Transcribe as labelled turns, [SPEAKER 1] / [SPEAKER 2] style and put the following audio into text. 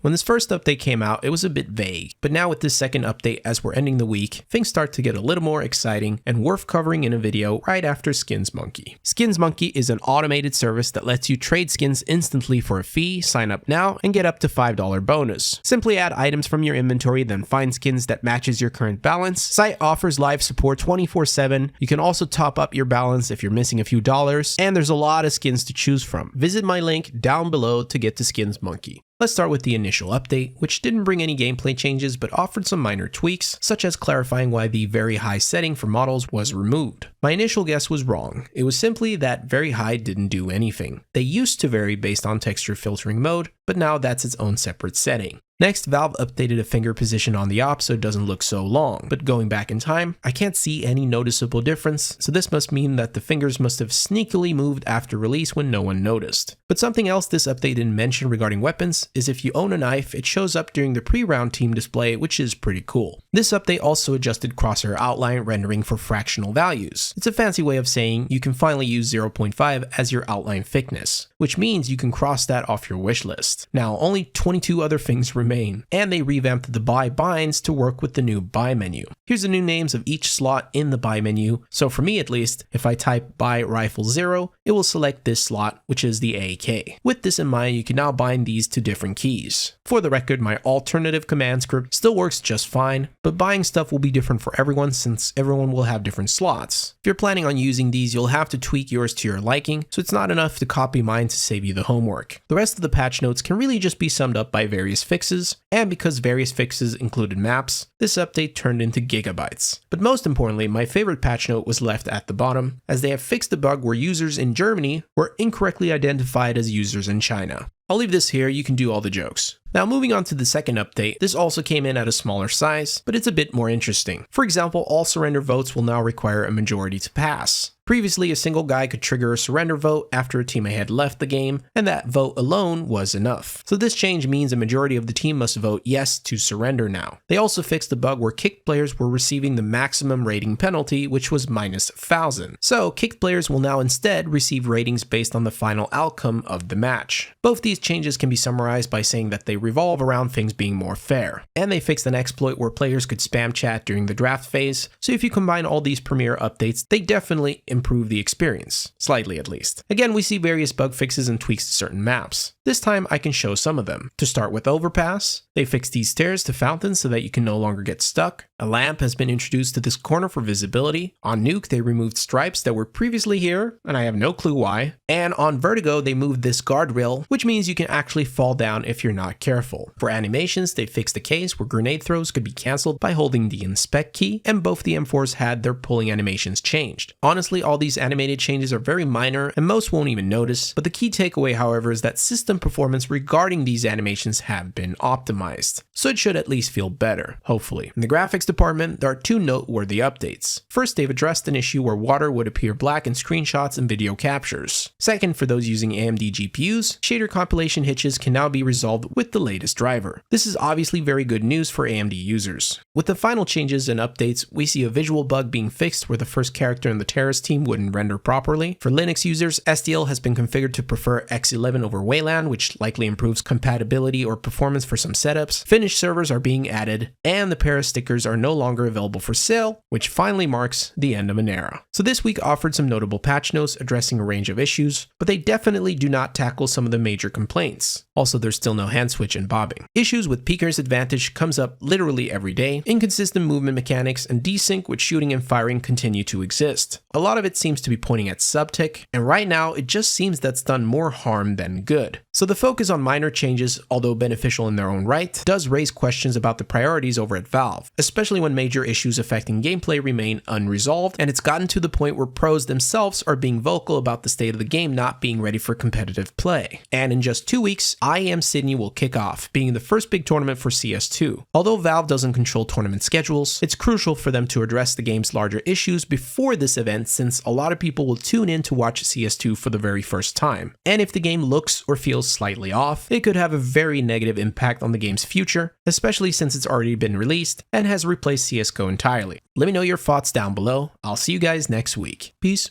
[SPEAKER 1] When this first update came out, it was a bit vague, but now with this second update as we're ending the week, things start to get a little more exciting and worth covering in a video right after Skins Monkey. Skins Monkey is an automated service that lets you trade skins instantly for a fee, sign up now, and get up to $5 bonus. Simply add items from your inventory, then find skins that matches your current balance. Site offers live support 24/7. You can also top up your balance if you're missing a few dollars, and there's a lot of skins to choose from. Visit my link down below to get to Skins Monkey. Let's start with the initial update, which didn't bring any gameplay changes but offered some minor tweaks, such as clarifying why the very high setting for models was removed. My initial guess was wrong. It was simply that very high didn't do anything. They used to vary based on texture filtering mode, but now that's its own separate setting. Next, Valve updated a finger position on the op so it doesn't look so long, but going back in time, I can't see any noticeable difference, so this must mean that the fingers must have sneakily moved after release when no one noticed. But something else this update didn't mention regarding weapons is if you own a knife, it shows up during the pre-round team display, which is pretty cool. This update also adjusted crosshair outline rendering for fractional values. It's a fancy way of saying you can finally use 0.5 as your outline thickness, which means you can cross that off your wish list. Now, only 22 other things remain, and they revamped the buy binds to work with the new buy menu. Here's the new names of each slot in the buy menu, so for me at least, if I type buy rifle 0, it will select this slot, which is the AK. With this in mind, you can now bind these to different keys. For the record, my alternative command script still works just fine, but buying stuff will be different for everyone since everyone will have different slots. If you're planning on using these, you'll have to tweak yours to your liking, so it's not enough to copy mine to save you the homework. The rest of the patch notes can really just be summed up by various fixes, and because various fixes included maps, this update turned into gigabytes. But most importantly, my favorite patch note was left at the bottom, as they have fixed the bug where users in Germany were incorrectly identified as users in China. I'll leave this here, you can do all the jokes. Now moving on to the second update, this also came in at a smaller size, but it's a bit more interesting. For example, all surrender votes will now require a majority to pass. Previously, a single guy could trigger a surrender vote after a teammate had left the game, and that vote alone was enough. So this change means a majority of the team must vote yes to surrender now. They also fixed the bug where kicked players were receiving the maximum rating penalty, which was -1000. So kicked players will now instead receive ratings based on the final outcome of the match. Both these changes can be summarized by saying that they revolve around things being more fair. And they fixed an exploit where players could spam chat during the draft phase, so if you combine all these premier updates, they definitely improve the experience, slightly at least. Again, we see various bug fixes and tweaks to certain maps. This time I can show some of them. To start with Overpass, they fixed these stairs to fountains so that you can no longer get stuck. A lamp has been introduced to this corner for visibility. On Nuke, they removed stripes that were previously here, and I have no clue why. And on Vertigo, they moved this guardrail, which means you can actually fall down if you're not careful. For animations, they fixed the case where grenade throws could be cancelled by holding the inspect key, and both the M4s had their pulling animations changed. Honestly, all these animated changes are very minor, and most won't even notice, but the key takeaway, however, is that system performance regarding these animations have been optimized. So it should at least feel better, hopefully. In the graphics department, there are two noteworthy updates. First, they've addressed an issue where water would appear black in screenshots and video captures. Second, for those using AMD GPUs, shader compilation hitches can now be resolved with the latest driver. This is obviously very good news for AMD users. With the final changes and updates, we see a visual bug being fixed where the first character in the terrorist team wouldn't render properly. For Linux users, SDL has been configured to prefer X11 over Wayland, which likely improves compatibility or performance for some setups. Finnish servers are being added, and the Paris stickers are no longer available for sale, which finally marks the end of an era. So this week offered some notable patch notes addressing a range of issues, but they definitely do not tackle some of the major complaints. Also, there's still no hand switch and bobbing. Issues with Peeker's advantage comes up literally every day. Inconsistent movement mechanics and desync with shooting and firing continue to exist. A lot of it seems to be pointing at subtick, and right now it just seems that's done more harm than good. So the focus on minor changes, although beneficial in their own right, does raise questions about the priorities over at Valve, especially when major issues affecting gameplay remain unresolved, and it's gotten to the point where pros themselves are being vocal about the state of the game not being ready for competitive play. And in just 2 weeks, IEM Sydney will kick off, being the first big tournament for CS2. Although Valve doesn't control tournament schedules, it's crucial for them to address the game's larger issues before this event, since a lot of people will tune in to watch CS2 for the very first time. And if the game looks or feels slightly off, it could have a very negative impact on the game's future, especially since it's already been released and has replaced CSGO entirely. Let me know your thoughts down below. I'll see you guys next week. Peace.